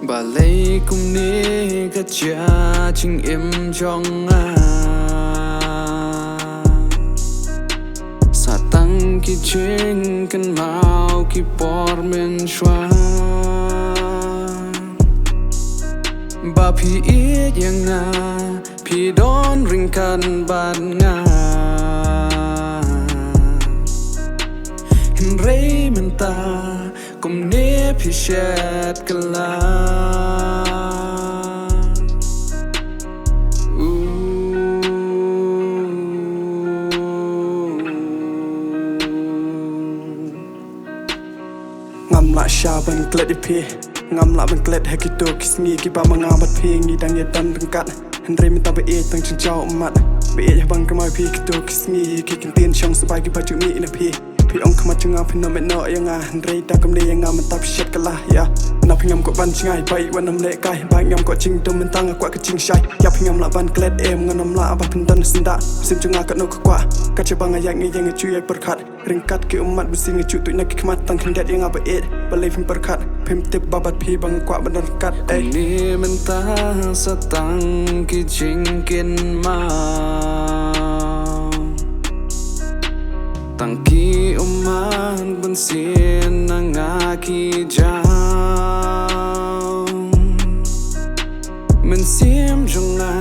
Balay kum ni ka cha ching im chong a Satang ki ching kan mau ki por men shwa Ba pi it yang na pi don ring kan ban nga Hin rei men ta kum ne pi shet kala Ngam la sha ban klet pi ngam la ban klet hakitu kisngi ki ba manga bat pi ngi dang ye tan kat Henry minta be e tang chin chao mat be e bang kemai pi kitu kisngi ki kin tin chong sabai ki ba chu mi na pi pi ong khama chunga phi no me no yang a Henry ta kam ne yang a man tap shet kala ya na phi ngam ko ban chingai bai wan nam le kai ba ngam ko ching dum men tang kwa ka ching shai ya phi ngam la ban klet em nganam la ba pin dan sinda sim chunga ka no kwa ka che bang yang ngi yang chu ye perkhat ringkat ke umat besi ngi chu tu nak khmat tang khin dat yang a ba e ba le phim perkhat phim tip babat pi bang kwa ban kat Kum ni men ta satang ki ching kin mau Tang ki uman bun sin na nga ki jau Men sim jung a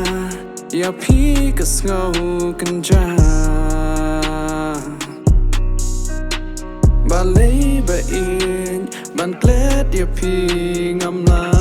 ya pi ka ngau kan ja Ba lay ba in ban klet ya pi ngam la